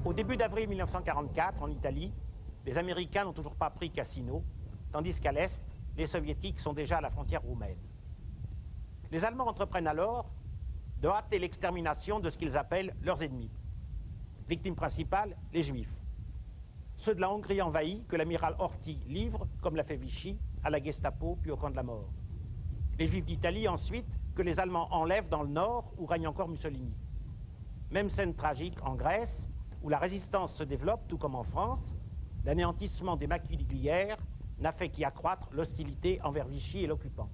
Au début d'avril 1944, en Italie, les Américains n'ont toujours pas pris Cassino, tandis qu'à l'Est, les Soviétiques sont déjà à la frontière roumaine. Les Allemands entreprennent alors de hâter l'extermination de ce qu'ils appellent leurs ennemis. Victime principale, les Juifs. Ceux de la Hongrie envahie que l'amiral Horthy livre, comme l'a fait Vichy, à la Gestapo puis au camp de la mort. Les Juifs d'Italie ensuite, que les Allemands enlèvent dans le nord où règne encore Mussolini. Même scène tragique en Grèce, où la résistance se développe, tout comme en France, l'anéantissement des maquis de Glières n'a fait qu'y accroître l'hostilité envers Vichy et l'occupant.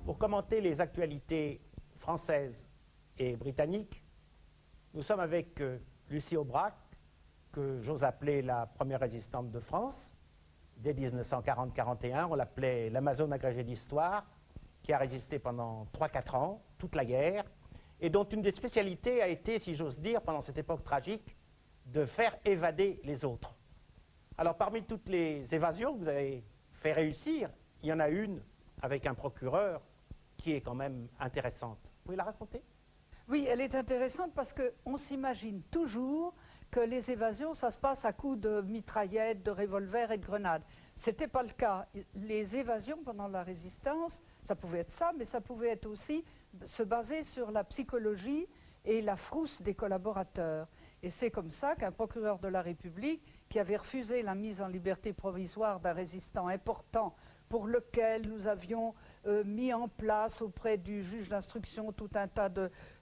Pour commenter les actualités françaises et britanniques, nous sommes avec Lucie Aubrac, que j'ose appeler la première résistante de France. Dès 1940-41, on l'appelait l'Amazone agrégée d'histoire, qui a résisté pendant 3-4 ans, toute la guerre, et dont une des spécialités a été, si j'ose dire, pendant cette époque tragique, de faire évader les autres. Alors parmi toutes les évasions que vous avez fait réussir, il y en a une avec un procureur qui est quand même intéressante. Vous pouvez la raconter? Oui, elle est intéressante parce qu'on s'imagine toujours que les évasions, ça se passe à coups de mitraillettes, de revolvers et de grenades. Ce n'était pas le cas. Les évasions pendant la résistance, ça pouvait être ça, mais ça pouvait être aussi se baser sur la psychologie et la frousse des collaborateurs. Et c'est comme ça qu'un procureur de la République, qui avait refusé la mise en liberté provisoire d'un résistant important pour lequel nous avions mis en place auprès du juge d'instruction tout un tas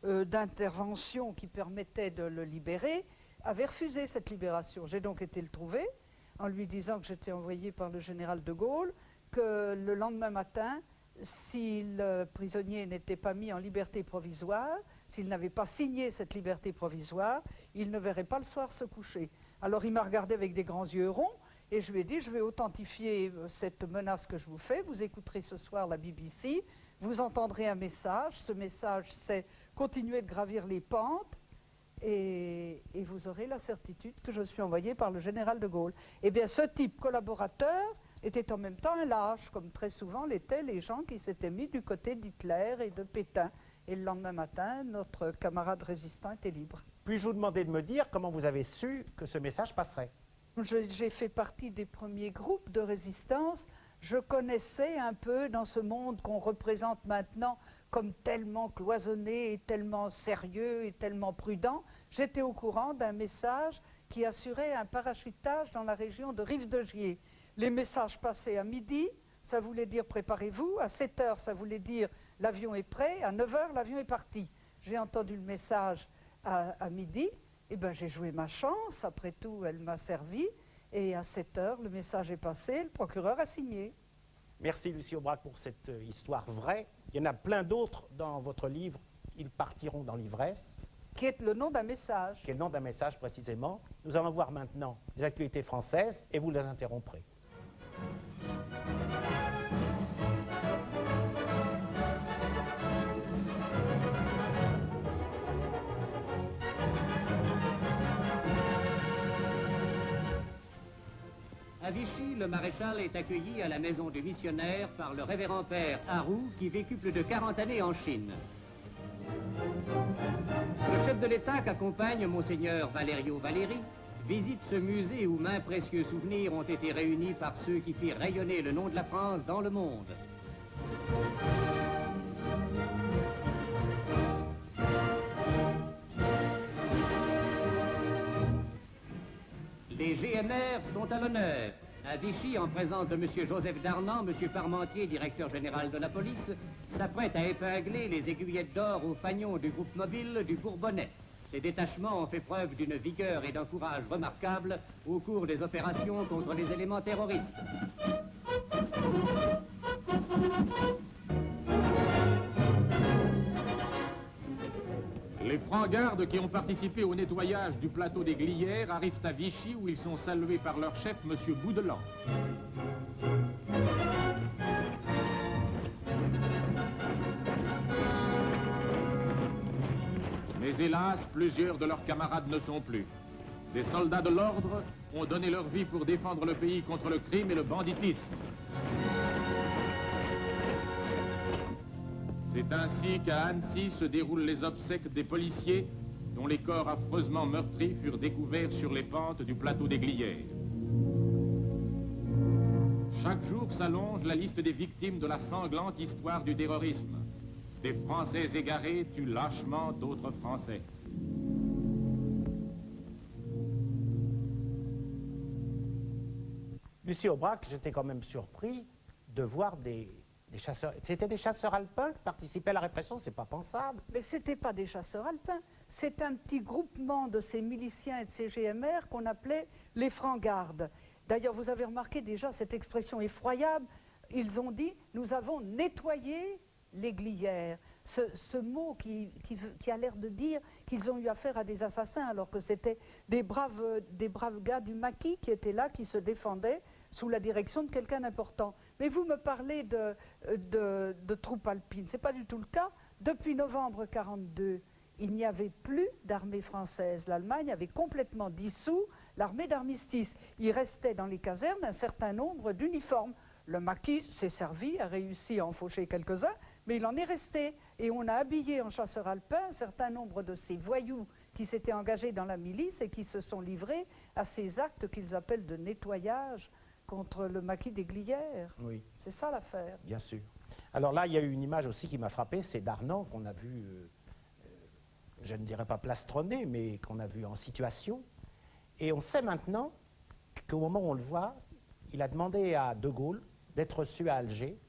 d'interventions qui permettaient de le libérer, avait refusé cette libération. J'ai donc été le trouver en lui disant que j'étais envoyé par le général de Gaulle, que le lendemain matin, si le prisonnier n'était pas mis en liberté provisoire, s'il n'avait pas signé cette liberté provisoire, il ne verrait pas le soir se coucher. Alors il m'a regardé avec des grands yeux ronds, et je lui ai dit, je vais authentifier cette menace que je vous fais, vous écouterez ce soir la BBC, vous entendrez un message, ce message c'est continuer de gravir les pentes, et vous aurez la certitude que je suis envoyé par le général de Gaulle. Eh bien ce type collaborateur était en même temps un lâche, comme très souvent l'étaient les gens qui s'étaient mis du côté d'Hitler et de Pétain. Et le lendemain matin, notre camarade résistant était libre. Puis-je vous demander de me dire comment vous avez su que ce message passerait? J'ai fait partie des premiers groupes de résistance. Je connaissais un peu dans ce monde qu'on représente maintenant comme tellement cloisonné et tellement sérieux et tellement prudent. J'étais au courant d'un message qui assurait un parachutage dans la région de Rive-de-Gier. Les messages passaient à midi, ça voulait dire préparez-vous. À 7 heures, ça voulait dire l'avion est prêt. À 9 heures, l'avion est parti. J'ai entendu le message à midi. Eh bien, j'ai joué ma chance, après tout, elle m'a servi, et à 7 heures, le message est passé, le procureur a signé. Merci Lucie Aubrac pour cette histoire vraie. Il y en a plein d'autres dans votre livre, Ils partiront dans l'ivresse. Qui est le nom d'un message. Qui est le nom d'un message précisément. Nous allons voir maintenant les actualités françaises, et vous les interromprez. À Vichy, le maréchal est accueilli à la maison du missionnaire par le révérend père Harou, qui vécut plus de 40 années en Chine. Le chef de l'État qu'accompagne Monseigneur Valerio Valéry visite ce musée où maints précieux souvenirs ont été réunis par ceux qui firent rayonner le nom de la France dans le monde. Les GMR sont à l'honneur. À Vichy, en présence de M. Joseph Darnan, M. Parmentier, directeur général de la police, s'apprête à épingler les aiguillettes d'or au fanion du groupe mobile du Bourbonnais. Ces détachements ont fait preuve d'une vigueur et d'un courage remarquables au cours des opérations contre les éléments terroristes. Les francs-gardes qui ont participé au nettoyage du plateau des Glières arrivent à Vichy où ils sont salués par leur chef, M. Boudelan. Mais hélas, plusieurs de leurs camarades ne sont plus. Des soldats de l'ordre ont donné leur vie pour défendre le pays contre le crime et le banditisme. C'est ainsi qu'à Annecy se déroulent les obsèques des policiers dont les corps affreusement meurtris furent découverts sur les pentes du plateau des Glières. Chaque jour s'allonge la liste des victimes de la sanglante histoire du terrorisme. Des Français égarés tuent lâchement d'autres Français. Monsieur Aubrac, j'étais quand même surpris de voir des chasseurs. C'était des chasseurs alpins qui participaient à la répression, c'est pas pensable. Mais ce n'était pas des chasseurs alpins, c'est un petit groupement de ces miliciens et de ces GMR qu'on appelait les francs-gardes. D'ailleurs, vous avez remarqué déjà cette expression effroyable. Ils ont dit « nous avons nettoyé les Glières ». Ce mot qui a l'air de dire qu'ils ont eu affaire à des assassins, alors que c'était des braves gars du maquis qui étaient là, qui se défendaient sous la direction de quelqu'un d'important. Mais vous me parlez de troupes alpines, ce n'est pas du tout le cas. Depuis novembre 1942, il n'y avait plus d'armée française. L'Allemagne avait complètement dissous l'armée d'armistice. Il restait dans les casernes un certain nombre d'uniformes. Le maquis s'est servi, a réussi à en faucher quelques-uns, mais il en est resté. Et on a habillé en chasseurs alpins un certain nombre de ces voyous qui s'étaient engagés dans la milice et qui se sont livrés à ces actes qu'ils appellent de nettoyage contre le maquis des Glières. Oui. C'est ça l'affaire. Bien sûr. Alors là, il y a eu une image aussi qui m'a frappé, c'est Darnan qu'on a vu, je ne dirais pas plastronné, mais qu'on a vu en situation. Et on sait maintenant qu'au moment où on le voit, il a demandé à De Gaulle d'être reçu à Alger,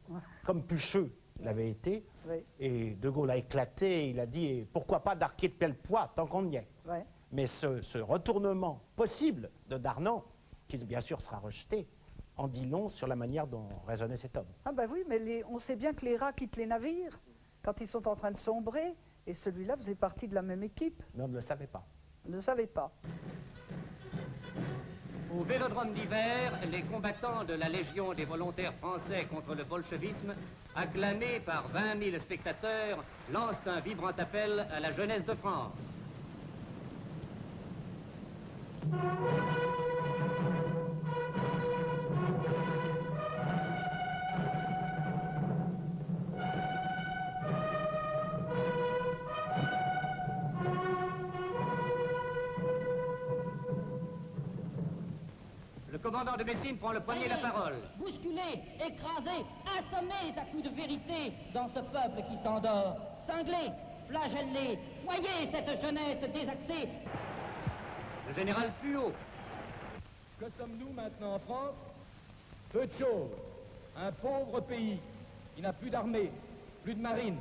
comme Pucheux l'avait été. Oui. Et De Gaulle a éclaté, il a dit « pourquoi pas d'Arquet de Pellepoix, tant qu'on y est Ouais. ». Mais ce retournement possible de Darnan, qui bien sûr sera rejeté, en dit long sur la manière dont raisonnait cet homme. Ah ben oui, mais on sait bien que les rats quittent les navires quand ils sont en train de sombrer, et celui-là faisait partie de la même équipe. Mais on ne le savait pas. On ne savait pas. Au Vélodrome d'hiver, les combattants de la Légion des volontaires français contre le bolchevisme, acclamés par 20 000 spectateurs, lancent un vibrant appel à la jeunesse de France. Le commandant de Messine prend le premier la parole. Bousculez, écrasez, assommez à coups de vérité dans ce peuple qui s'endort. Cinglez, flagellez, voyez cette jeunesse désaxée. Le général Puot. Que sommes-nous maintenant en France? Peu de choses. Un pauvre pays qui n'a plus d'armée, plus de marine,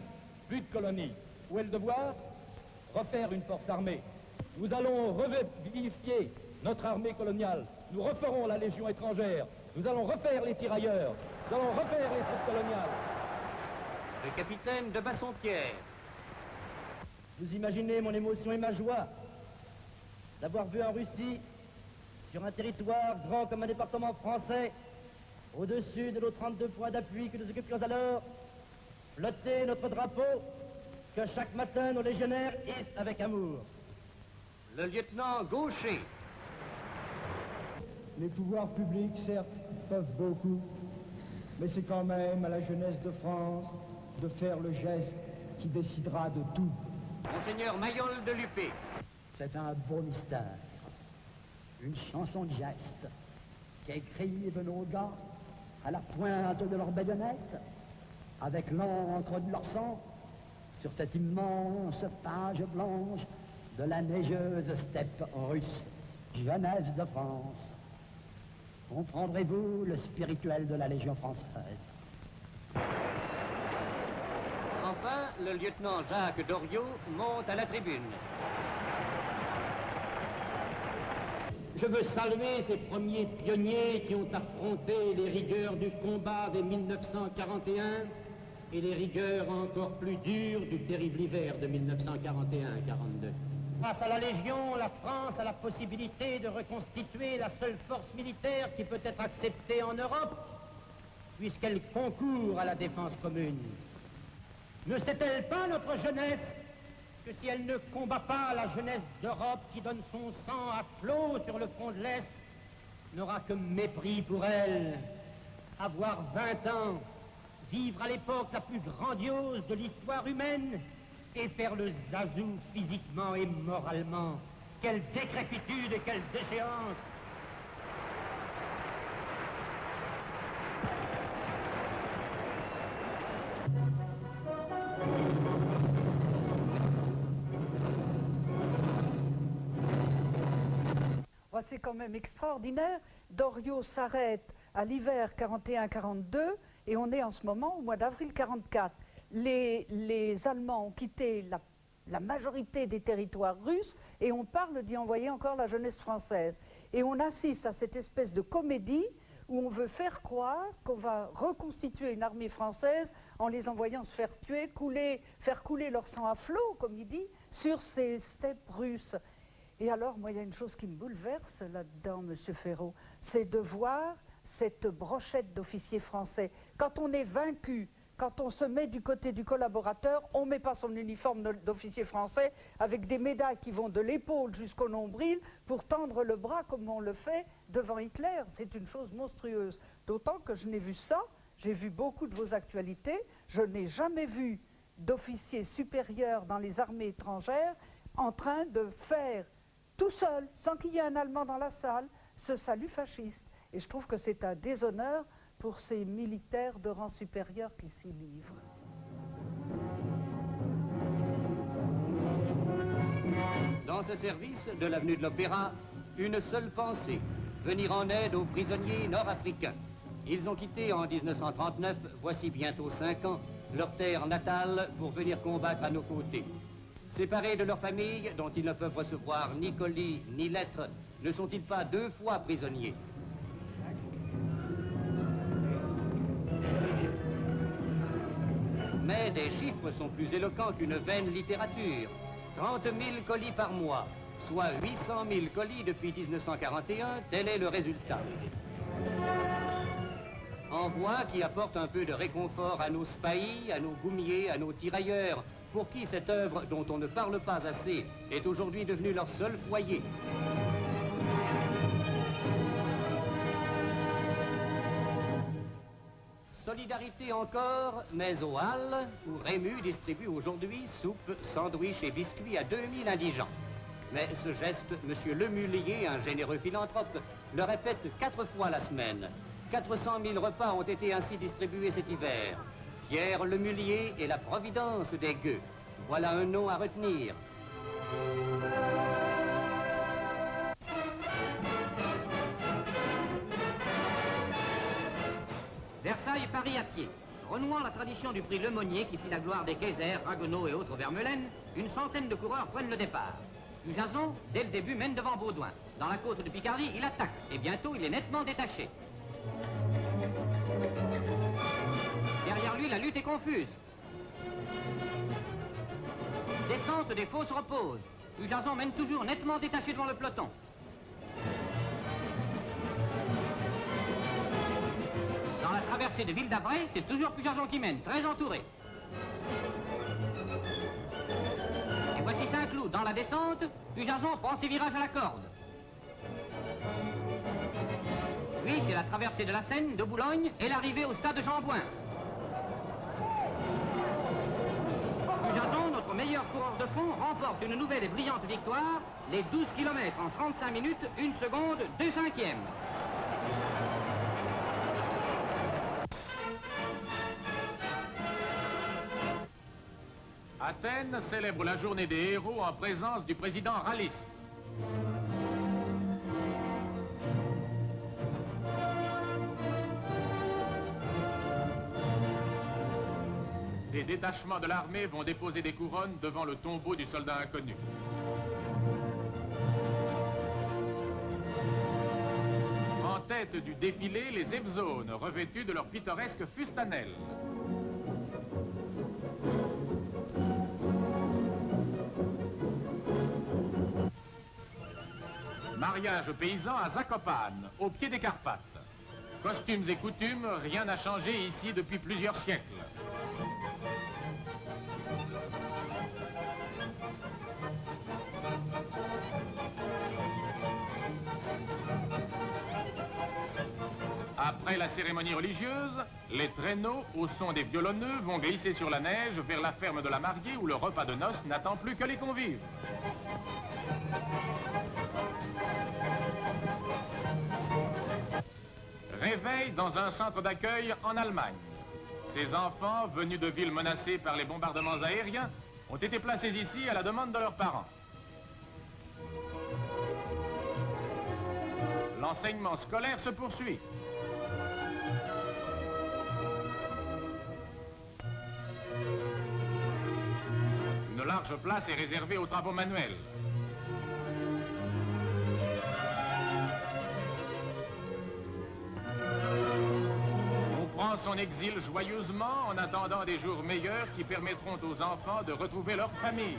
plus de colonies. Où est le devoir? Refaire une force armée. Nous allons revivifier notre armée coloniale. Nous referons la Légion étrangère. Nous allons refaire les tirailleurs. Nous allons refaire les troupes coloniales. Le capitaine de Bassompierre. Vous imaginez mon émotion et ma joie d'avoir vu en Russie, sur un territoire grand comme un département français, au-dessus de nos 32 points d'appui que nous occupions alors, flotter notre drapeau que chaque matin nos légionnaires hissent avec amour. Le lieutenant Gaucher. Les pouvoirs publics, certes, peuvent beaucoup, mais c'est quand même à la jeunesse de France de faire le geste qui décidera de tout. Monseigneur Mayol de Lupé. C'est un beau mystère, une chanson de geste qu'écrivent nos gars à la pointe de leur baïonnette, avec l'encre de leur sang, sur cette immense page blanche de la neigeuse steppe russe, jeunesse de France. Comprendrez-vous le spirituel de la Légion française? Enfin, le lieutenant Jacques Doriot monte à la tribune. Je veux saluer ces premiers pionniers qui ont affronté les rigueurs du combat de 1941 et les rigueurs encore plus dures du terrible hiver de 1941-42. Grâce à la Légion, la France a la possibilité de reconstituer la seule force militaire qui peut être acceptée en Europe, puisqu'elle concourt à la défense commune. Ne sait-elle pas, notre jeunesse, que si elle ne combat pas, la jeunesse d'Europe qui donne son sang à flot sur le front de l'Est n'aura que mépris pour elle. Avoir 20 ans, vivre à l'époque la plus grandiose de l'histoire humaine et faire le zazou physiquement et moralement. Quelle décrépitude et quelle déchéance! C'est quand même extraordinaire. Doriot s'arrête à l'hiver 41-42 et on est en ce moment au mois d'avril 44. Les Allemands ont quitté la majorité des territoires russes et on parle d'y envoyer encore la jeunesse française. Et on assiste à cette espèce de comédie où on veut faire croire qu'on va reconstituer une armée française en les envoyant se faire tuer, faire couler leur sang à flot, comme il dit, sur ces steppes russes. Et alors, moi, il y a une chose qui me bouleverse là-dedans, Monsieur Ferraud, c'est de voir cette brochette d'officiers français. Quand on est vaincu, quand on se met du côté du collaborateur, on ne met pas son uniforme d'officier français avec des médailles qui vont de l'épaule jusqu'au nombril pour tendre le bras comme on le fait devant Hitler. C'est une chose monstrueuse. D'autant que je n'ai vu ça, j'ai vu beaucoup de vos actualités, je n'ai jamais vu d'officier supérieur dans les armées étrangères en train de faire tout seul, sans qu'il y ait un Allemand dans la salle, ce salut fasciste. Et je trouve que c'est un déshonneur pour ces militaires de rang supérieur qui s'y livrent. Dans ce service de l'avenue de l'Opéra, une seule pensée, venir en aide aux prisonniers nord-africains. Ils ont quitté en 1939, voici bientôt 5 ans, leur terre natale pour venir combattre à nos côtés. Séparés de leur famille, dont ils ne peuvent recevoir ni colis ni lettres, ne sont-ils pas 2 fois prisonniers? Mais des chiffres sont plus éloquents qu'une vaine littérature. 30 000 colis par mois, soit 800 000 colis depuis 1941, tel est le résultat. Envoi qui apporte un peu de réconfort à nos spahis, à nos goumiers, à nos tirailleurs, pour qui cette œuvre, dont on ne parle pas assez, est aujourd'hui devenue leur seul foyer. Solidarité encore, mais aux Halles, où Rému distribue aujourd'hui soupe, sandwich et biscuits à 2000 indigents. Mais ce geste, Monsieur Lemulier, un généreux philanthrope, le répète 4 fois la semaine. 400 000 repas ont été ainsi distribués cet hiver. Pierre Lemulier et la Providence des gueux. Voilà un nom à retenir. Versailles, Paris à pied. Renouant la tradition du prix Lemonnier qui fit la gloire des Kayser, Ragueneau et autres Vermeulen, une centaine de coureurs prennent le départ. Dujazon, dès le début, mène devant Baudouin. Dans la côte de Picardie, il attaque et bientôt il est nettement détaché. Derrière lui, la lutte est confuse. Descente des fosses repose. Dujazon mène toujours nettement détaché devant le peloton. Dans la traversée de Ville d'Avray, c'est toujours Dujazon qui mène, très entouré. Et voici Saint-Cloud. Dans la descente, Dujazon prend ses virages à la corde. Puis, c'est la traversée de la Seine, de Boulogne et l'arrivée au stade de Jean-Bouin. Dujazon, notre meilleur coureur de fond, remporte une nouvelle et brillante victoire, les 12 km en 35 minutes, 1 seconde, 2/5. Athènes célèbre la journée des héros en présence du président Rallis. Des détachements de l'armée vont déposer des couronnes devant le tombeau du soldat inconnu. En tête du défilé, les Evzones, revêtus de leurs pittoresques fustanelles. Mariage paysan à Zakopane, au pied des Carpates. Costumes et coutumes, rien n'a changé ici depuis plusieurs siècles. Après la cérémonie religieuse, les traîneaux, au son des violonneux, vont glisser sur la neige vers la ferme de la mariée où le repas de noces n'attend plus que les convives. Réveil dans un centre d'accueil en Allemagne. Ces enfants, venus de villes menacées par les bombardements aériens, ont été placés ici à la demande de leurs parents. L'enseignement scolaire se poursuit. Une large place est réservée aux travaux manuels. On prend son exil joyeusement en attendant des jours meilleurs qui permettront aux enfants de retrouver leur famille.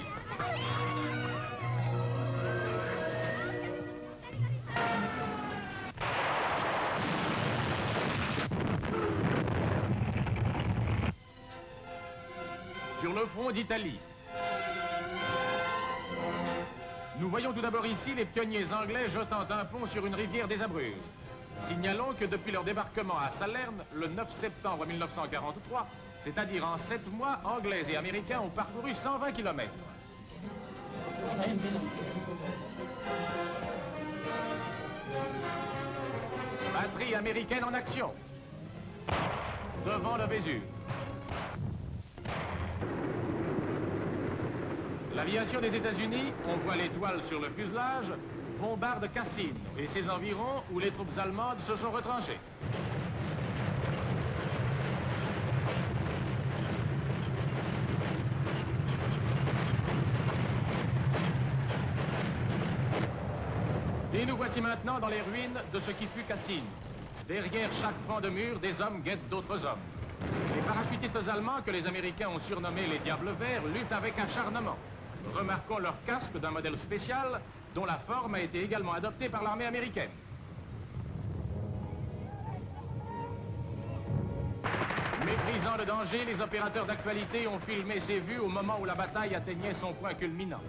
Sur le front d'Italie, nous voyons tout d'abord ici les pionniers anglais jetant un pont sur une rivière désabreuse. Signalons que depuis leur débarquement à Salerne, le 9 septembre 1943, c'est-à-dire en 7 mois, Anglais et Américains ont parcouru 120 km. Batterie américaine en action, devant le Vésuve. L'aviation des États-Unis, on voit l'étoile sur le fuselage, bombarde Cassine et ses environs où les troupes allemandes se sont retranchées. Et nous voici maintenant dans les ruines de ce qui fut Cassine. Derrière chaque pan de mur, des hommes guettent d'autres hommes. Les parachutistes allemands, que les Américains ont surnommés les Diables Verts, luttent avec acharnement. Remarquons leur casque d'un modèle spécial dont la forme a été également adoptée par l'armée américaine. Méprisant le danger, les opérateurs d'actualité ont filmé ces vues au moment où la bataille atteignait son point culminant.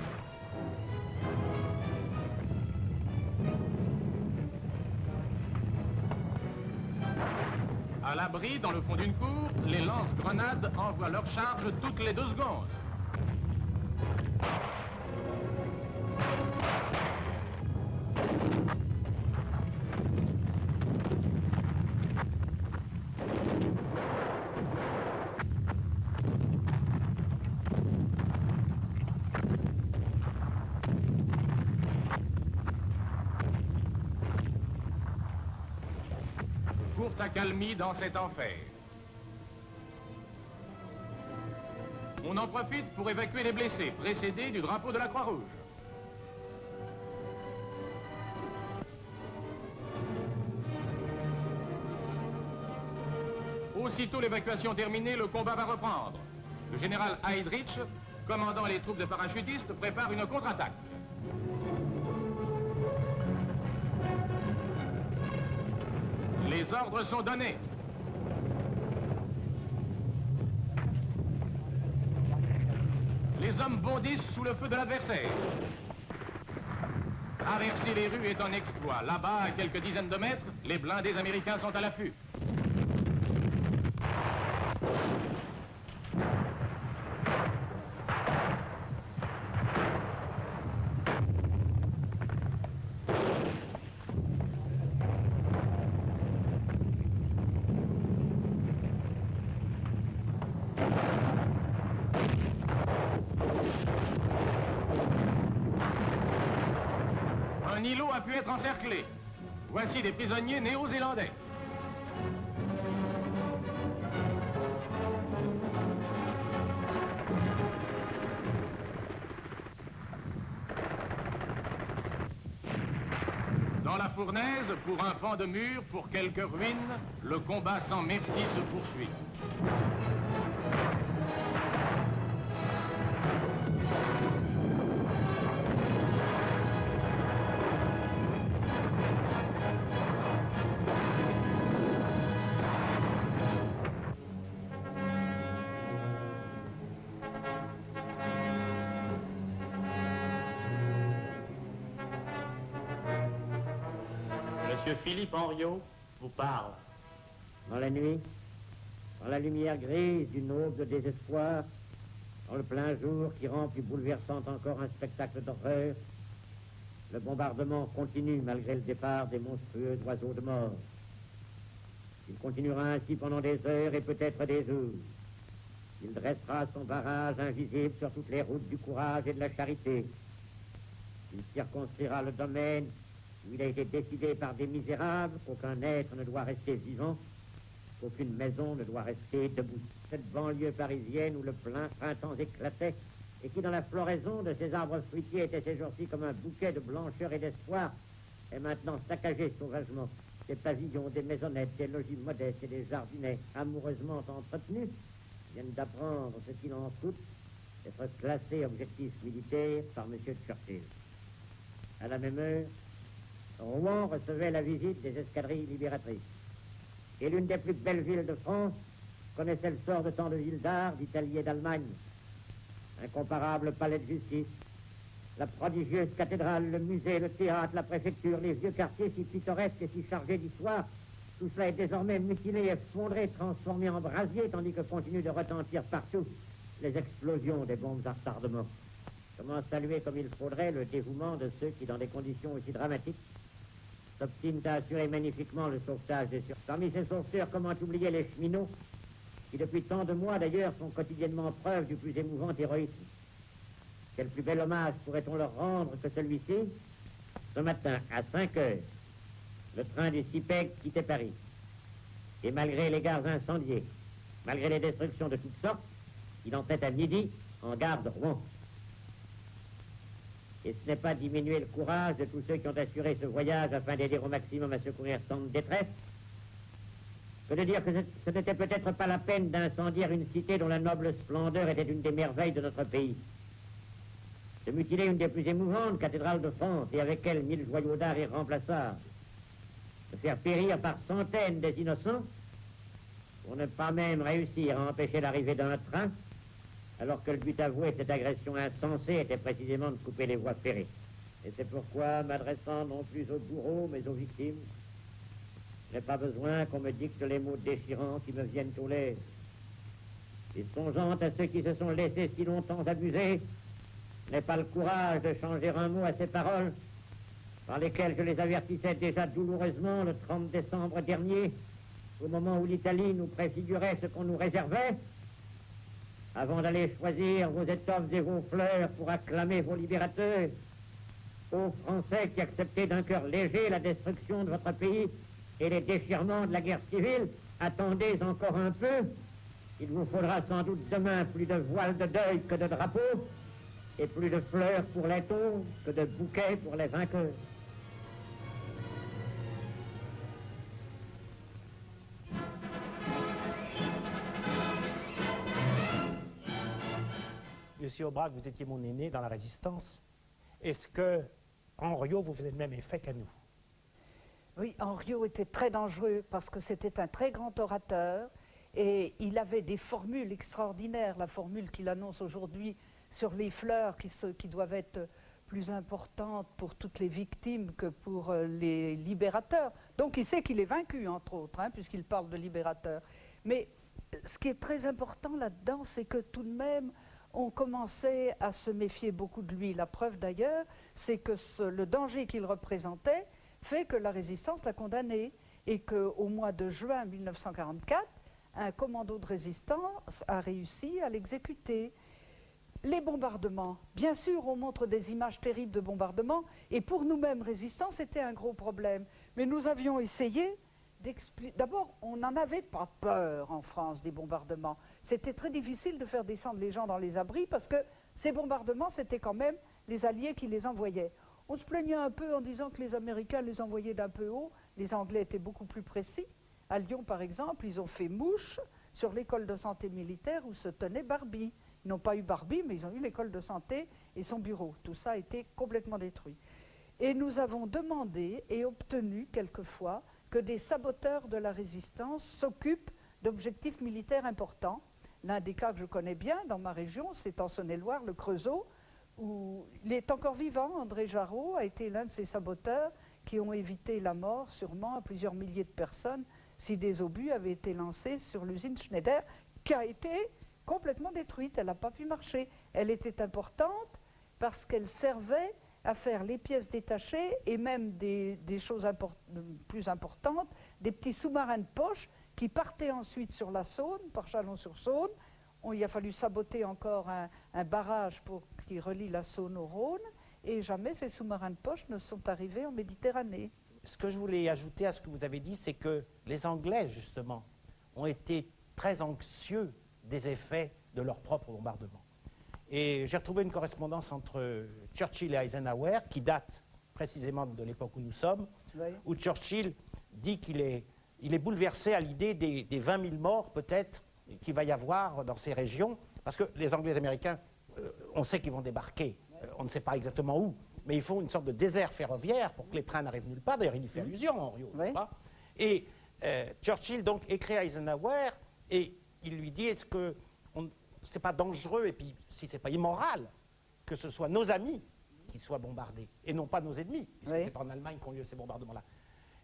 À l'abri, dans le fond d'une cour, les lance-grenades envoient leur charge toutes les 2 secondes. Courte accalmie dans cet enfer. On en profite pour évacuer les blessés, précédés du drapeau de la Croix-Rouge. Aussitôt l'évacuation terminée, le combat va reprendre. Le général Heydrich, commandant les troupes de parachutistes, prépare une contre-attaque. Les ordres sont donnés. Les hommes bondissent sous le feu de l'adversaire. Traverser les rues est un exploit. Là-bas, à quelques dizaines de mètres, les blindés américains sont à l'affût. Un îlot a pu être encerclé. Voici des prisonniers néo-zélandais. Dans la fournaise, pour un pan de mur, pour quelques ruines, le combat sans merci se poursuit. Monsieur Philippe Henriot vous parle. Dans la nuit, dans la lumière grise d'une aube de désespoir, dans le plein jour qui rend plus bouleversant encore un spectacle d'horreur, le bombardement continue malgré le départ des monstrueux oiseaux de mort. Il continuera ainsi pendant des heures et peut-être des jours. Il dressera son barrage invisible sur toutes les routes du courage et de la charité. Il circonscrira le domaine où il a été décidé par des misérables qu'aucun être ne doit rester vivant, qu'aucune maison ne doit rester debout. Cette banlieue parisienne où le plein printemps éclatait et qui, dans la floraison de ses arbres fruitiers, était ces jours-ci comme un bouquet de blancheur et d'espoir, est maintenant saccagée sauvagement. Des pavillons, des maisonnettes, des logis modestes et des jardinets amoureusement entretenus viennent d'apprendre ce qu'il en coûte d'être classé objectif militaire par M. Churchill. À la même heure, Rouen recevait la visite des escadrilles libératrices. Et l'une des plus belles villes de France connaissait le sort de tant de villes d'art, d'Italie et d'Allemagne. Incomparable palais de justice, la prodigieuse cathédrale, le musée, le théâtre, la préfecture, les vieux quartiers si pittoresques et si chargés d'histoire, tout cela est désormais mutilé, effondré, transformé en brasier, tandis que continuent de retentir partout les explosions des bombes à retardement. Comment saluer comme il faudrait le dévouement de ceux qui, dans des conditions aussi dramatiques, s'obstinent à assurer magnifiquement le sauvetage des survivants. Parmi ces sauveteurs, comment oublier les cheminots, qui depuis tant de mois d'ailleurs font quotidiennement preuve du plus émouvant héroïsme. Quel plus bel hommage pourrait-on leur rendre que celui-ci? Ce matin, à 5 heures, le train du CIPEG quittait Paris. Et malgré les gares incendiées, malgré les destructions de toutes sortes, il entrait à midi en gare de Rouen. Et ce n'est pas diminuer le courage de tous ceux qui ont assuré ce voyage afin d'aider au maximum à secourir tant de détresse, que de dire que ce n'était peut-être pas la peine d'incendier une cité dont la noble splendeur était une des merveilles de notre pays. De mutiler une des plus émouvantes cathédrales de France et avec elle 1000 joyaux d'art irremplaçables. De faire périr par centaines des innocents pour ne pas même réussir à empêcher l'arrivée d'un train, alors que le but avoué de cette agression insensée était précisément de couper les voies ferrées. Et c'est pourquoi, m'adressant non plus aux bourreaux, mais aux victimes, je n'ai pas besoin qu'on me dicte les mots déchirants qui me viennent aux lèvres. Et songeant à ceux qui se sont laissés si longtemps abuser, je n'ai pas le courage de changer un mot à ces paroles, par lesquelles je les avertissais déjà douloureusement le 30 décembre dernier, au moment où l'Italie nous préfigurait ce qu'on nous réservait, avant d'aller choisir vos étoffes et vos fleurs pour acclamer vos libérateurs, aux Français qui acceptaient d'un cœur léger la destruction de votre pays et les déchirements de la guerre civile, attendez encore un peu. Il vous faudra sans doute demain plus de voiles de deuil que de drapeaux, et plus de fleurs pour les tombes que de bouquets pour les vainqueurs. Monsieur Aubrac, vous étiez mon aîné dans la Résistance. Est-ce que Henriot vous faisait le même effet qu'à nous? Oui, Henriot était très dangereux parce que c'était un très grand orateur et il avait des formules extraordinaires. La formule qu'il annonce aujourd'hui sur les fleurs qui doivent être plus importantes pour toutes les victimes que pour les libérateurs. Donc il sait qu'il est vaincu, entre autres, hein, puisqu'il parle de libérateurs. Mais ce qui est très important là-dedans, c'est que tout de même, on commençait à se méfier beaucoup de lui. La preuve d'ailleurs, c'est que le danger qu'il représentait fait que la résistance l'a condamné et qu'au mois de juin 1944, un commando de résistance a réussi à l'exécuter. Les bombardements, bien sûr, on montre des images terribles de bombardements et pour nous-mêmes résistants, c'était un gros problème. Mais nous avions essayé d'expliquer. D'abord, on n'en avait pas peur en France des bombardements. C'était très difficile de faire descendre les gens dans les abris parce que ces bombardements, c'était quand même les Alliés qui les envoyaient. On se plaignait un peu en disant que les Américains les envoyaient d'un peu haut. Les Anglais étaient beaucoup plus précis. À Lyon, par exemple, ils ont fait mouche sur l'école de santé militaire où se tenait Barbie. Ils n'ont pas eu Barbie, mais ils ont eu l'école de santé et son bureau. Tout ça a été complètement détruit. Et nous avons demandé et obtenu quelquefois que des saboteurs de la résistance s'occupent d'objectifs militaires importants. L'un des cas que je connais bien dans ma région, c'est en Saône-et-Loire, le Creusot, où il est encore vivant. André Jarreau a été l'un de ces saboteurs qui ont évité la mort, sûrement, à plusieurs milliers de personnes si des obus avaient été lancés sur l'usine Schneider, qui a été complètement détruite. Elle n'a pas pu marcher. Elle était importante parce qu'elle servait à faire les pièces détachées et même des choses plus importantes, des petits sous-marins de poche qui partaient ensuite sur la Saône, par Chalon-sur-Saône. Il a fallu saboter encore un barrage qui relie la Saône au Rhône, et jamais ces sous-marins de poche ne sont arrivés en Méditerranée. Ce que je voulais ajouter à ce que vous avez dit, c'est que les Anglais, justement, ont été très anxieux des effets de leur propre bombardement. Et j'ai retrouvé une correspondance entre Churchill et Eisenhower, qui date précisément de l'époque où nous sommes, Oui. où Churchill dit qu'il est bouleversé à l'idée des 20 000 morts, peut-être, qu'il va y avoir dans ces régions, parce que les Anglais et les Américains, on sait qu'ils vont débarquer, on ne sait pas exactement où, mais ils font une sorte de désert ferroviaire pour que les trains n'arrivent nulle part. D'ailleurs, il y fait allusion, Henriot, Oui. n'est-ce pas? Et Churchill, donc, écrit à Eisenhower, et il lui dit, est-ce que c'est pas dangereux, et puis si c'est pas immoral, que ce soit nos amis qui soient bombardés, et non pas nos ennemis, puisque Oui. c'est pas en Allemagne qu'ont lieu ces bombardements-là.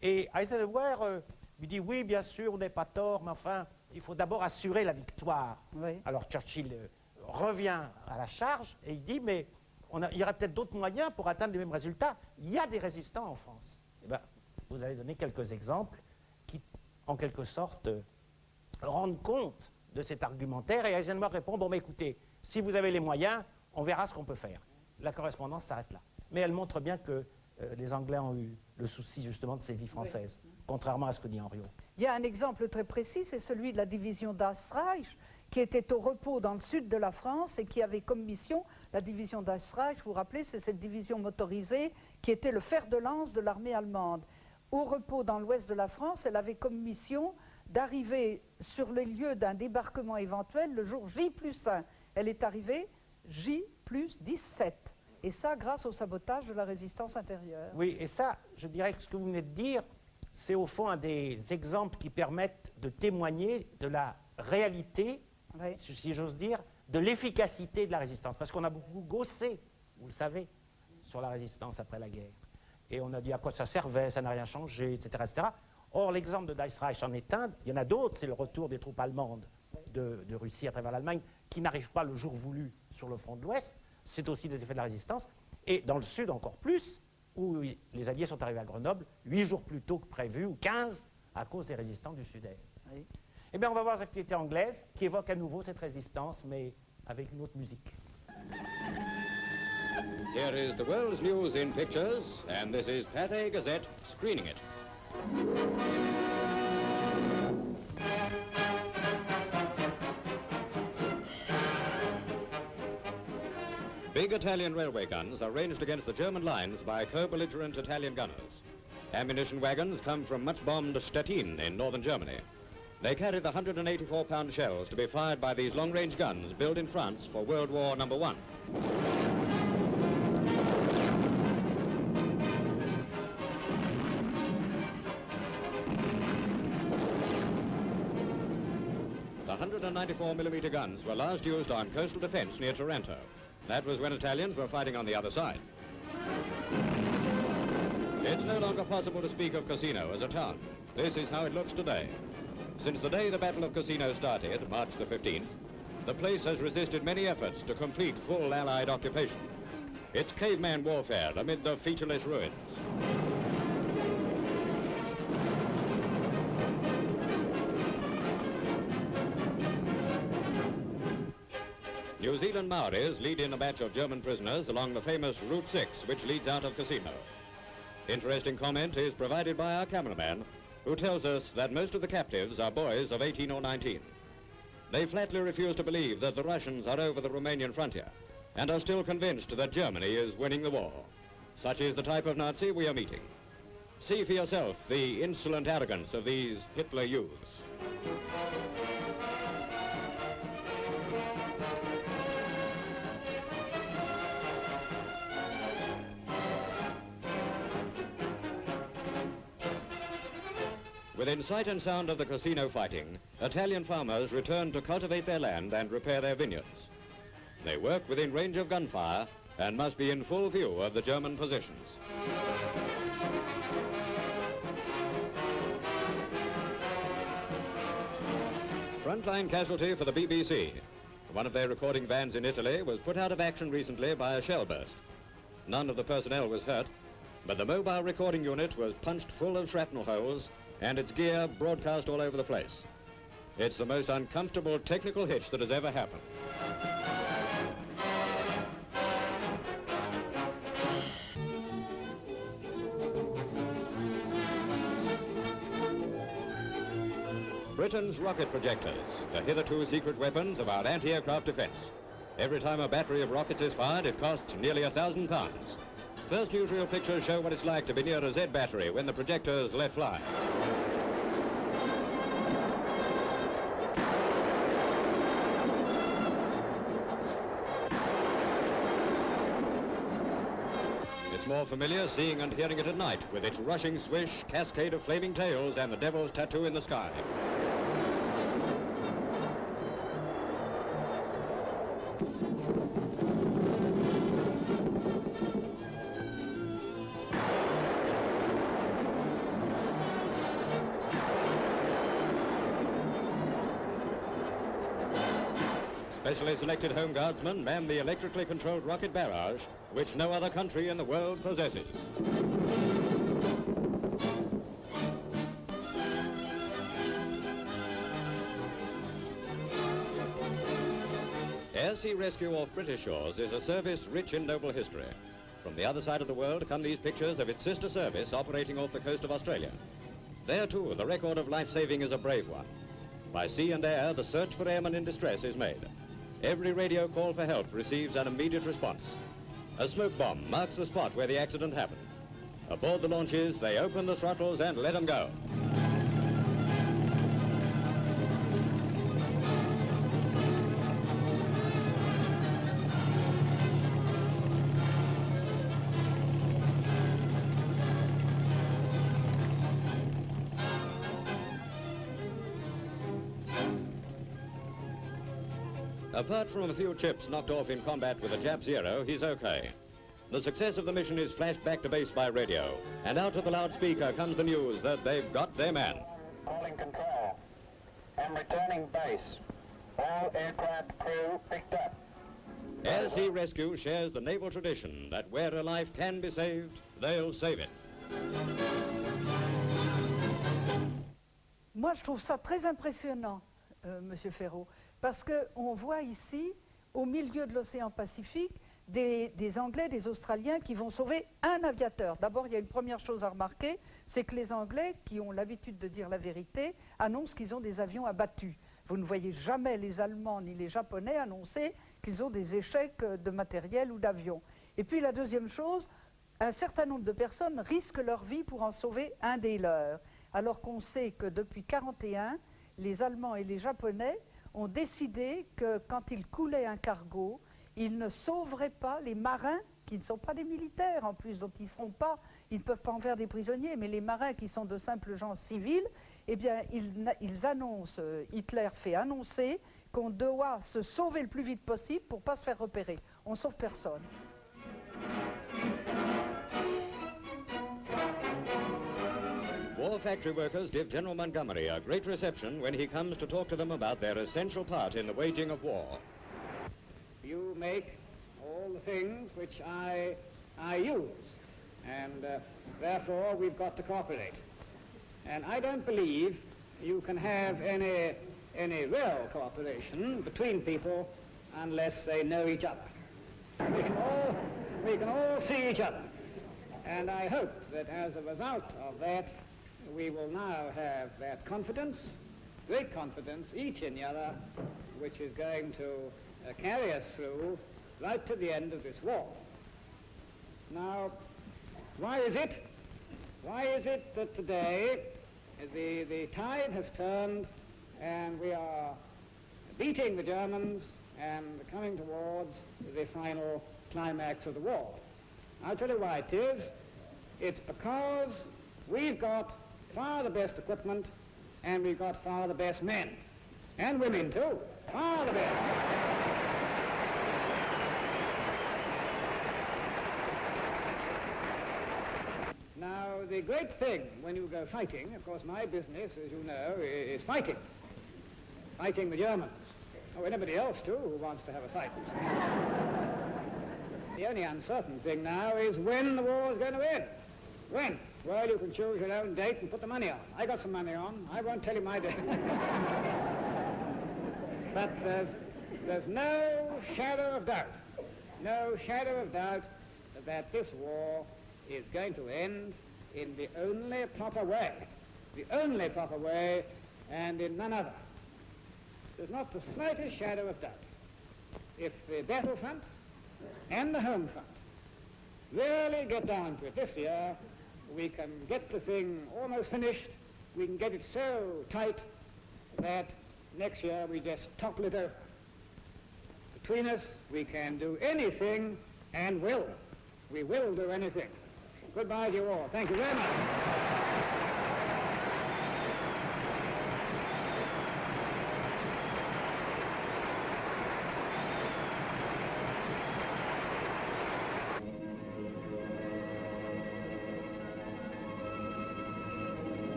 Et Eisenhower lui dit, oui, bien sûr, on n'est pas tort, mais enfin, il faut d'abord assurer la victoire. Oui. Alors Churchill revient à la charge, et il dit, mais il y aurait peut-être d'autres moyens pour atteindre les mêmes résultats. Il y a des résistants en France. Eh bien, vous avez donné quelques exemples qui, en quelque sorte, rendent compte de cet argumentaire, et Eisenhower répond, bon, mais écoutez, si vous avez les moyens, on verra ce qu'on peut faire. La correspondance s'arrête là. Mais elle montre bien que les Anglais ont eu le souci, justement, de ces vies françaises, contrairement à ce que dit Henriot. Il y a un exemple très précis, c'est celui de la division d'Österreich, qui était au repos dans le sud de la France et qui avait comme mission, la division d'Österreich, vous vous rappelez, c'est cette division motorisée qui était le fer de lance de l'armée allemande. Au repos dans l'ouest de la France, elle avait comme mission d'arriver sur les lieux d'un débarquement éventuel le jour J+1. Elle est arrivée J+17. Et ça, grâce au sabotage de la résistance intérieure. Oui, et ça, je dirais que ce que vous venez de dire, c'est au fond un des exemples qui permettent de témoigner de la réalité, Oui. si j'ose dire, de l'efficacité de la résistance. Parce qu'on a beaucoup gossé, vous le savez, sur la résistance après la guerre. Et on a dit à quoi ça servait, ça n'a rien changé, etc. etc. Or, l'exemple de Dietrich en est un. Il y en a d'autres, c'est le retour des troupes allemandes de Russie à travers l'Allemagne, qui n'arrivent pas le jour voulu sur le front de l'Ouest. C'est aussi des effets de la résistance. Et dans le Sud, encore plus, où les Alliés sont arrivés à Grenoble 8 jours plus tôt que prévu, ou 15, à cause des résistants du Sud-Est. Oui. Eh bien, on va voir les activités anglaises qui évoquent à nouveau cette résistance, mais avec une autre musique. Here is the world's news in pictures, and this is Pathé Gazette screening it. Big Italian railway guns are ranged against the German lines by co-belligerent Italian gunners. Ammunition wagons come from much-bombed Stettin in northern Germany. They carry the 184-pound shells to be fired by these long-range guns built in France for World War I. The 194mm guns were last used on coastal defense near Taranto. That was when Italians were fighting on the other side. It's no longer possible to speak of Cassino as a town. This is how it looks today. Since the day the Battle of Cassino started, March the 15th, the place has resisted many efforts to complete full Allied occupation. It's caveman warfare amid the featureless ruins. New Zealand Maoris lead in a batch of German prisoners along the famous Route 6, which leads out of Cassino. Interesting comment is provided by our cameraman, who tells us that most of the captives are boys of 18 or 19. They flatly refuse to believe that the Russians are over the Romanian frontier and are still convinced that Germany is winning the war. Such is the type of Nazi we are meeting. See for yourself the insolent arrogance of these Hitler youths. Within sight and sound of the Cassino fighting, Italian farmers return to cultivate their land and repair their vineyards. They work within range of gunfire and must be in full view of the German positions. frontline casualty for the BBC. One of their recording vans in Italy was put out of action recently by a shell burst. None of the personnel was hurt, but the mobile recording unit was punched full of shrapnel holes and its gear broadcast all over the place. It's the most uncomfortable technical hitch that has ever happened. Britain's rocket projectors, the hitherto secret weapons of our anti-aircraft defense. Every time a battery of rockets is fired, it costs nearly £1,000. First newsreel pictures show what it's like to be near a Z battery when the projectors let fly. It's more familiar seeing and hearing it at night with its rushing swish, cascade of flaming tails and the devil's tattoo in the sky. Specially selected Home Guardsmen man the electrically controlled rocket barrage, which no other country in the world possesses. Air Sea Rescue off British shores is a service rich in noble history. From the other side of the world come these pictures of its sister service operating off the coast of Australia. There too, the record of life-saving is a brave one. By sea and air, the search for airmen in distress is made. Every radio call for help receives an immediate response. A smoke bomb marks the spot where the accident happened. Aboard the launches, they open the throttles and let them go. Apart from a few chips knocked off in combat with a Jap Zero, he's okay. The success of the mission is flashed back to base by radio, and out of the loudspeaker comes the news that they've got their man. Calling control. I'm returning base. All aircraft crew picked up. Air Sea Rescue shares the naval tradition that where a life can be saved, they'll save it. Moi, je trouve ça très impressionnant, Monsieur Ferraud, parce qu'on voit ici, au milieu de l'océan Pacifique, des Anglais, des Australiens qui vont sauver un aviateur. D'abord, il y a une première chose à remarquer, c'est que les Anglais, qui ont l'habitude de dire la vérité, annoncent qu'ils ont des avions abattus. Vous ne voyez jamais les Allemands ni les Japonais annoncer qu'ils ont des échecs de matériel ou d'avions. Et puis la deuxième chose, un certain nombre de personnes risquent leur vie pour en sauver un des leurs, alors qu'on sait que depuis 1941, les Allemands et les Japonais ont décidé que quand ils coulaient un cargo, ils ne sauveraient pas les marins, qui ne sont pas des militaires en plus, donc ils ne peuvent pas en faire des prisonniers, mais les marins qui sont de simples gens civils, eh bien, ils annoncent, Hitler fait annoncer qu'on doit se sauver le plus vite possible pour ne pas se faire repérer. On ne sauve personne. War factory workers give General Montgomery a great reception when he comes to talk to them about their essential part in the waging of war. You make all the things which I use, and therefore we've got to cooperate. And I don't believe you can have any real cooperation between people unless they know each other. We can all see each other. And I hope that as a result of that, we will now have that confidence, great confidence, each in the other, which is going to carry us through right to the end of this war. Now, why is it? Why is it that today the tide has turned and we are beating the Germans and coming towards the final climax of the war? I'll tell you why it is. It's because we've got far the best equipment and we've got far the best men. And women too. Far the best. Now, the great thing when you go fighting, of course my business, as you know, is fighting. fighting the Germans, or anybody else too who wants to have a fight. The only uncertain thing now is when the war is going to end. When? Well, you can choose your own date and put the money on. I got some money on. I won't tell you my date. But there's no shadow of doubt that this war is going to end in the only proper way, and in none other. There's not the slightest shadow of doubt. If the battlefront and the home front really get down to it this year, we can get the thing almost finished. We can get it so tight that next year we just topple it over. Between us, we can do anything, and will. We will do anything. Goodbye to you all. Thank you very much.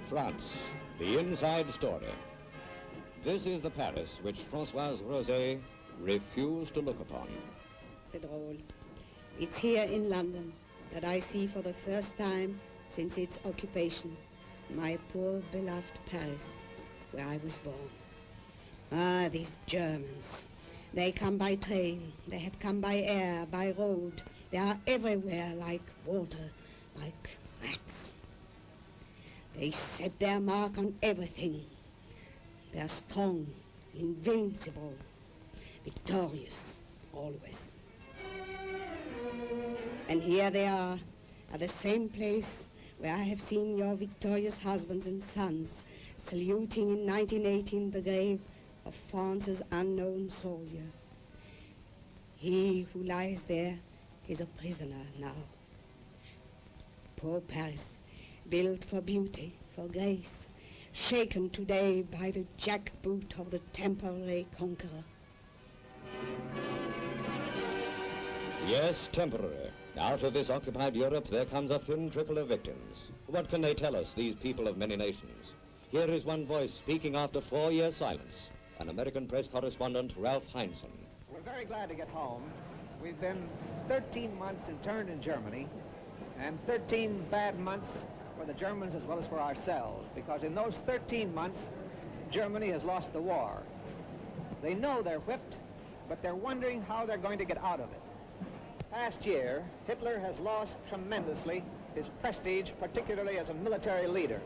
France, the inside story. This is the Paris which Françoise Rosé refused to look upon. C'est drôle. It's here in London that I see for the first time since its occupation my poor beloved Paris, where I was born. Ah, these Germans. They come by train, they have come by air, by road. They are everywhere like water, like rats. They set their mark on everything. They're strong, invincible, victorious, always. And here they are, at the same place where I have seen your victorious husbands and sons saluting in 1918 the grave of France's unknown soldier. He who lies there is a prisoner now. Poor Paris, built for beauty, for grace, shaken today by the jackboot of the temporary conqueror. Yes, temporary. Out of this occupied Europe there comes a thin trickle of victims. What can they tell us, these people of many nations? Here is one voice speaking after 4 years' silence. An American press correspondent, Ralph Heinsohn. We're very glad to get home. We've been 13 months interned in Germany, and 13 bad months for the Germans as well as for ourselves, because in those 13 months, Germany has lost the war. They know they're whipped, but they're wondering how they're going to get out of it. Last year, Hitler has lost tremendously his prestige, particularly as a military leader.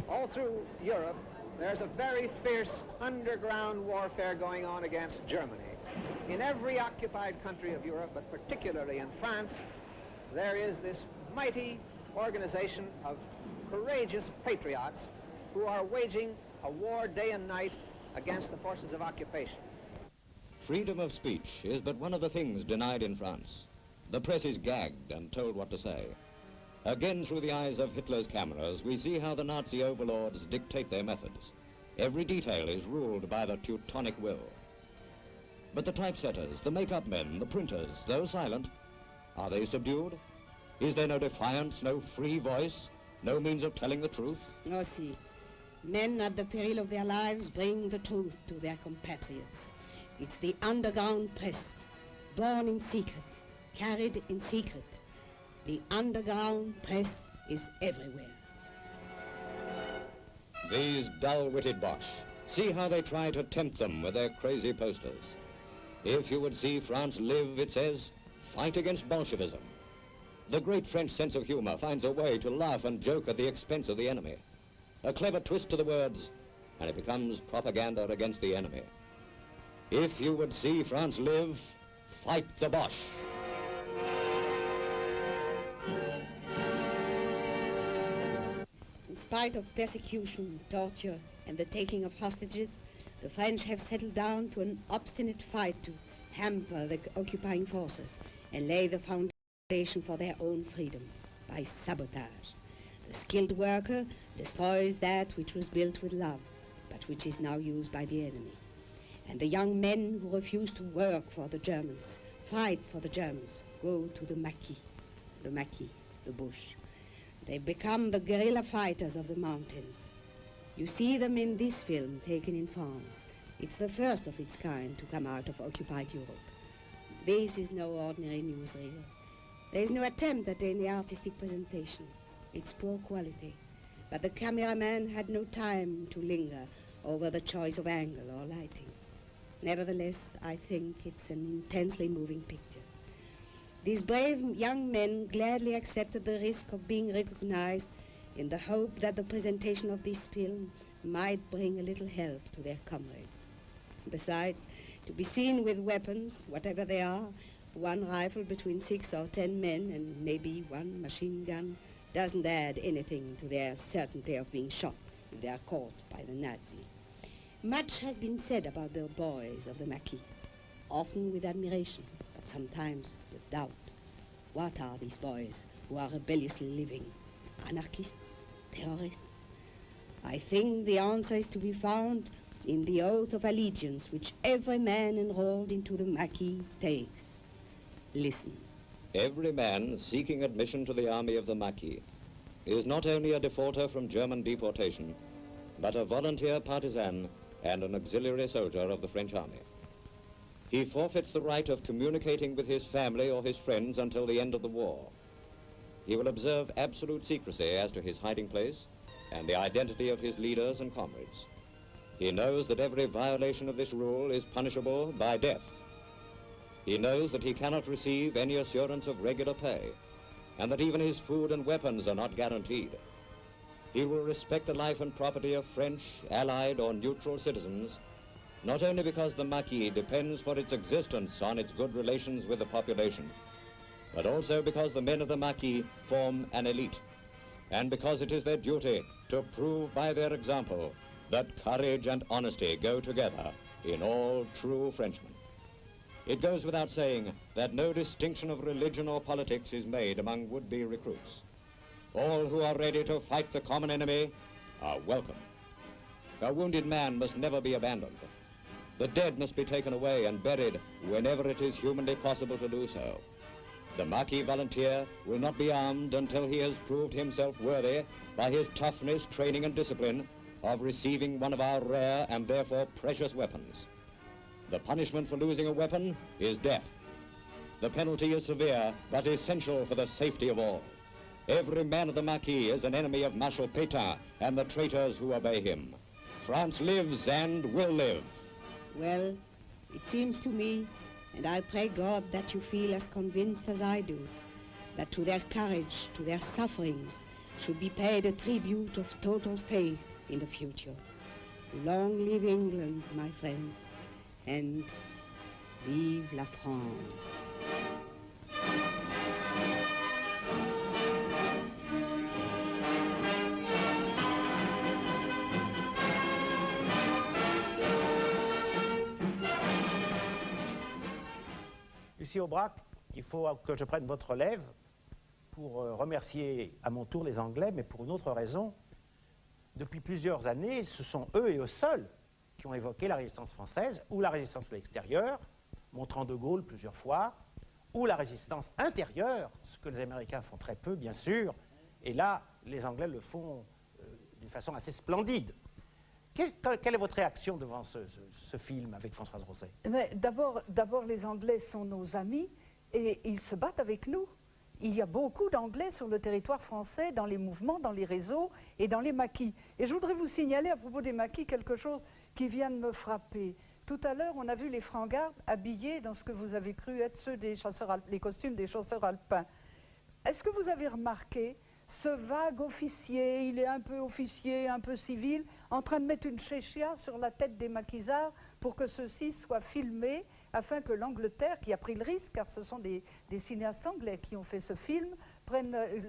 All through Europe, there's a very fierce underground warfare going on against Germany. In every occupied country of Europe, but particularly in France, there is this mighty organization of courageous patriots who are waging a war day and night against the forces of occupation. Freedom of speech is but one of the things denied in France. The press is gagged and told what to say. Again, through the eyes of Hitler's cameras, we see how the Nazi overlords dictate their methods. Every detail is ruled by the Teutonic will. But the typesetters, the make-up men, the printers, though silent, are they subdued? Is there no defiance, no free voice, no means of telling the truth? Oh, see, men at the peril of their lives bring the truth to their compatriots. It's the underground press, born in secret, carried in secret. The underground press is everywhere. These dull-witted Boche, see how they try to tempt them with their crazy posters. If you would see France live, it says, fight against Bolshevism. The great French sense of humor finds a way to laugh and joke at the expense of the enemy. A clever twist to the words, and it becomes propaganda against the enemy. If you would see France live, fight the Boche. In spite of persecution, torture, and the taking of hostages, the French have settled down to an obstinate fight to hamper the occupying forces and lay the foundation for their own freedom by sabotage. The skilled worker destroys that which was built with love, but which is now used by the enemy. And the young men who refuse to work for the Germans, fight for the Germans, go to the maquis, the bush. They've become the guerrilla fighters of the mountains. You see them in this film taken in France. It's the first of its kind to come out of occupied Europe. This is no ordinary newsreel. There is no attempt at any artistic presentation. It's poor quality. But the cameraman had no time to linger over the choice of angle or lighting. Nevertheless, I think it's an intensely moving picture. These brave young men gladly accepted the risk of being recognized in the hope that the presentation of this film might bring a little help to their comrades. Besides, to be seen with weapons, whatever they are, one rifle between 6 or 10 men and maybe one machine gun, doesn't add anything to their certainty of being shot if they are caught by the Nazi. Much has been said about the boys of the maquis, often with admiration, but sometimes with doubt. What are these boys who are rebelliously living? Anarchists? Terrorists? I think the answer is to be found in the oath of allegiance which every man enrolled into the maquis takes. Listen. Every man seeking admission to the army of the Maquis is not only a defaulter from German deportation, but a volunteer partisan and an auxiliary soldier of the French army. He forfeits the right of communicating with his family or his friends until the end of the war. He will observe absolute secrecy as to his hiding place and the identity of his leaders and comrades. He knows that every violation of this rule is punishable by death. He knows that he cannot receive any assurance of regular pay, and that even his food and weapons are not guaranteed. He will respect the life and property of French, Allied, or neutral citizens, not only because the Maquis depends for its existence on its good relations with the population, but also because the men of the Maquis form an elite, and because it is their duty to prove by their example that courage and honesty go together in all true Frenchmen. It goes without saying that no distinction of religion or politics is made among would-be recruits. All who are ready to fight the common enemy are welcome. A wounded man must never be abandoned. The dead must be taken away and buried whenever it is humanly possible to do so. The Maquis volunteer will not be armed until he has proved himself worthy, by his toughness, training, and discipline, of receiving one of our rare and therefore precious weapons. The punishment for losing a weapon is death. The penalty is severe, but essential for the safety of all. Every man of the Maquis is an enemy of Marshal Pétain and the traitors who obey him. France lives and will live. Well, it seems to me, and I pray God that you feel as convinced as I do, that to their courage, to their sufferings, should be paid a tribute of total faith in the future. Long live England, my friends, and vive la France. Lucie Aubrac, il faut que je prenne votre relève pour remercier à mon tour les Anglais, mais pour une autre raison. Depuis plusieurs années, ce sont eux et eux seuls qui ont évoqué la résistance française ou la résistance à l'extérieur, montrant De Gaulle plusieurs fois, ou la résistance intérieure, ce que les Américains font très peu, bien sûr, et là, les Anglais le font d'une façon assez splendide. Quelle est votre réaction devant ce film avec Françoise Rosset? D'abord, les Anglais sont nos amis et ils se battent avec nous. Il y a beaucoup d'Anglais sur le territoire français, dans les mouvements, dans les réseaux et dans les maquis. Et je voudrais vous signaler à propos des maquis quelque chose qui vient de me frapper. Tout à l'heure, on a vu les francs-gardes habillés dans ce que vous avez cru être ceux des chasseurs, les costumes des chasseurs alpins. Est-ce que vous avez remarqué ce vague officier, il est un peu officier, un peu civil, en train de mettre une chéchia sur la tête des maquisards pour que ceux-ci soient filmés, afin que l'Angleterre, qui a pris le risque, car ce sont des cinéastes anglais qui ont fait ce film,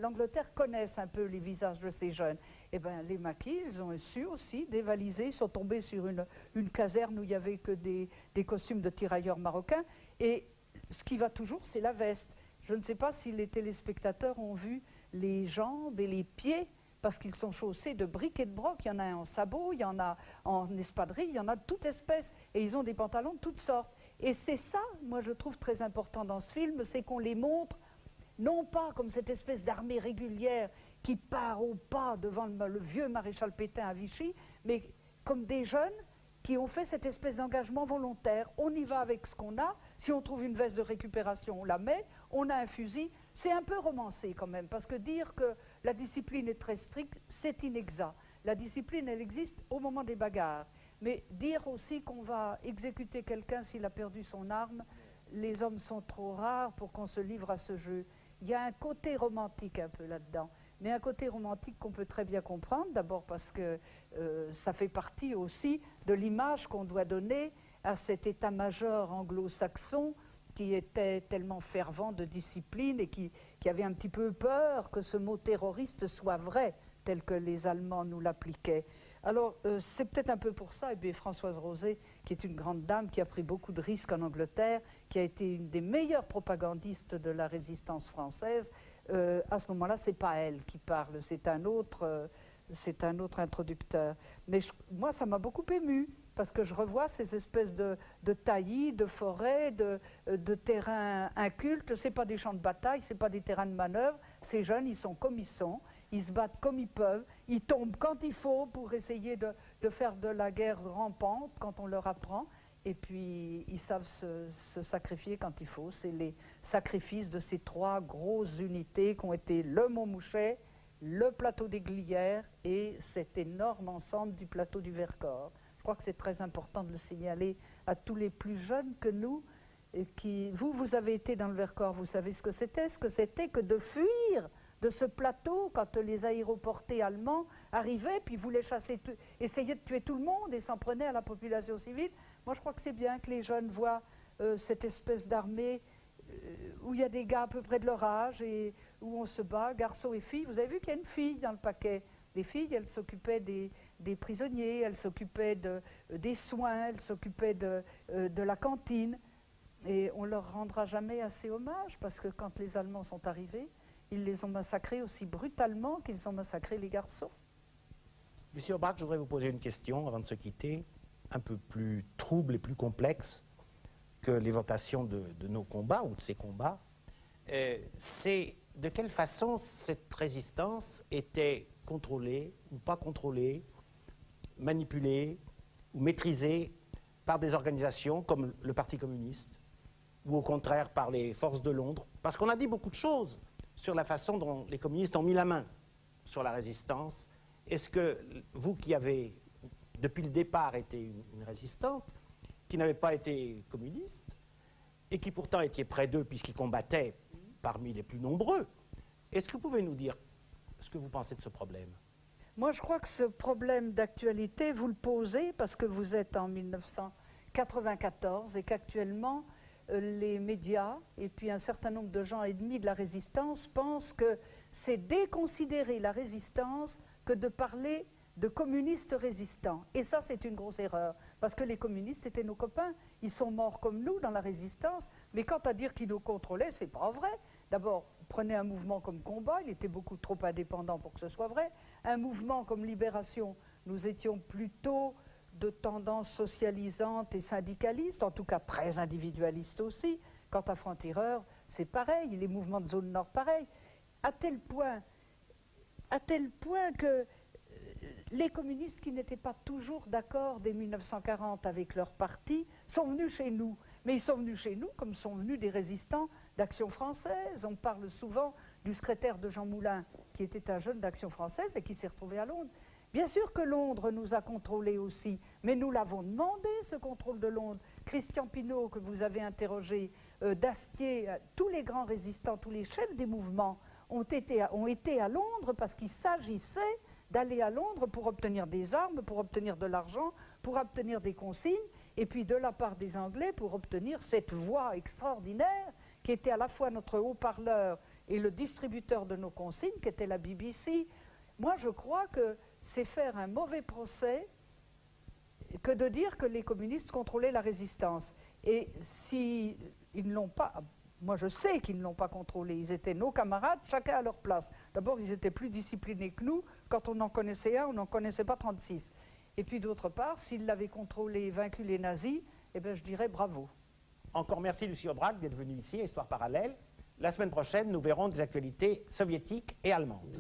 l'Angleterre connaisse un peu les visages de ces jeunes. Eh bien, les maquis, ils ont su aussi dévaliser, ils sont tombés sur une caserne où il n'y avait que des costumes de tirailleurs marocains, et ce qui va toujours, c'est la veste. Je ne sais pas si les téléspectateurs ont vu les jambes et les pieds parce qu'ils sont chaussés de briques et de broc. Il y en a en sabot, il y en a en espadrille, il y en a de toute espèce. Et ils ont des pantalons de toutes sortes. Et c'est ça, moi, je trouve très important dans ce film, c'est qu'on les montre, non pas comme cette espèce d'armée régulière qui part au pas devant le vieux maréchal Pétain à Vichy, mais comme des jeunes qui ont fait cette espèce d'engagement volontaire. On y va avec ce qu'on a. Si on trouve une veste de récupération, on la met. On a un fusil. C'est un peu romancé quand même, parce que dire que la discipline est très stricte, c'est inexact. La discipline, elle existe au moment des bagarres. Mais dire aussi qu'on va exécuter quelqu'un s'il a perdu son arme, les hommes sont trop rares pour qu'on se livre à ce jeu. Il y a un côté romantique un peu là-dedans, mais un côté romantique qu'on peut très bien comprendre, d'abord parce que ça fait partie aussi de l'image qu'on doit donner à cet état-major anglo-saxon qui était tellement fervent de discipline et qui avait un petit peu peur que ce mot terroriste soit vrai, tel que les Allemands nous l'appliquaient. Alors, c'est peut-être un peu pour ça, et bien Françoise Rosé, qui est une grande dame, qui a pris beaucoup de risques en Angleterre, qui a été une des meilleures propagandistes de la résistance française, à ce moment-là, ce n'est pas elle qui parle, c'est un autre introducteur. Mais moi, ça m'a beaucoup émue, parce que je revois ces espèces de taillis, de forêts, de terrains incultes. Ce n'est pas des champs de bataille, ce n'est pas des terrains de manœuvre. Ces jeunes, ils sont comme ils sont. Ils se battent comme ils peuvent, ils tombent quand il faut pour essayer de faire de la guerre rampante quand on leur apprend, et puis ils savent se sacrifier quand il faut. C'est les sacrifices de ces trois grosses unités qui ont été le Montmouchet, le plateau des Glières et cet énorme ensemble du plateau du Vercors. Je crois que c'est très important de le signaler à tous les plus jeunes que nous. Et vous avez été dans le Vercors, vous savez ce que c'était que de fuir de ce plateau quand les aéroportés allemands arrivaient, puis voulaient essayer de tuer tout le monde et s'en prenaient à la population civile. Moi, je crois que c'est bien que les jeunes voient cette espèce d'armée où il y a des gars à peu près de leur âge et où on se bat, garçons et filles. Vous avez vu qu'il y a une fille dans le paquet. Les filles, elles s'occupaient des prisonniers, elles s'occupaient des soins, elles s'occupaient de la cantine. Et on ne leur rendra jamais assez hommage, parce que quand les Allemands sont arrivés, ils les ont massacrés aussi brutalement qu'ils ont massacré les garçons. Monsieur Orbach, je voudrais vous poser une question avant de se quitter, un peu plus trouble et plus complexe que l'évocation de nos combats ou de ces combats. C'est de quelle façon cette résistance était contrôlée ou pas contrôlée, manipulée ou maîtrisée par des organisations comme le Parti communiste ou au contraire par les forces de Londres. Parce qu'on a dit beaucoup de choses sur la façon dont les communistes ont mis la main sur la résistance. Est-ce que vous qui avez, depuis le départ, été une résistante, qui n'avait pas été communiste, et qui pourtant étiez près d'eux puisqu'ils combattaient parmi les plus nombreux, est-ce que vous pouvez nous dire ce que vous pensez de ce problème? Moi, je crois que ce problème d'actualité, vous le posez parce que vous êtes en 1994 et qu'actuellement, les médias et puis un certain nombre de gens ennemis de la résistance pensent que c'est déconsidérer la résistance que de parler de communistes résistants. Et ça, c'est une grosse erreur, parce que les communistes étaient nos copains. Ils sont morts comme nous dans la résistance, mais quant à dire qu'ils nous contrôlaient, c'est pas vrai. D'abord, prenez un mouvement comme Combat, il était beaucoup trop indépendant pour que ce soit vrai. Un mouvement comme Libération, nous étions plutôt de tendance socialisante et syndicaliste, en tout cas très individualiste aussi. Quant à Franc-Tireur, c'est pareil, les mouvements de zone nord, pareil. À tel point que les communistes qui n'étaient pas toujours d'accord dès 1940 avec leur parti sont venus chez nous. Mais ils sont venus chez nous comme sont venus des résistants d'Action française. On parle souvent du secrétaire de Jean Moulin, qui était un jeune d'Action française et qui s'est retrouvé à Londres. Bien sûr que Londres nous a contrôlés aussi, mais nous l'avons demandé, ce contrôle de Londres. Christian Pineau, que vous avez interrogé, Dastier, tous les grands résistants, tous les chefs des mouvements ont été à Londres parce qu'il s'agissait d'aller à Londres pour obtenir des armes, pour obtenir de l'argent, pour obtenir des consignes, et puis de la part des Anglais pour obtenir cette voix extraordinaire qui était à la fois notre haut-parleur et le distributeur de nos consignes, qui était la BBC. Moi, je crois que c'est faire un mauvais procès que de dire que les communistes contrôlaient la résistance. Et si ils ne l'ont pas Moi, je sais qu'ils ne l'ont pas contrôlé. Ils étaient nos camarades, chacun à leur place. D'abord, ils étaient plus disciplinés que nous. Quand on en connaissait un, on n'en connaissait pas 36. Et puis, d'autre part, s'ils l'avaient contrôlé et vaincu les nazis, eh bien, je dirais bravo. Encore merci, Lucie Aubrac, d'être venue ici à Histoire Parallèle. La semaine prochaine, nous verrons des actualités soviétiques et allemandes.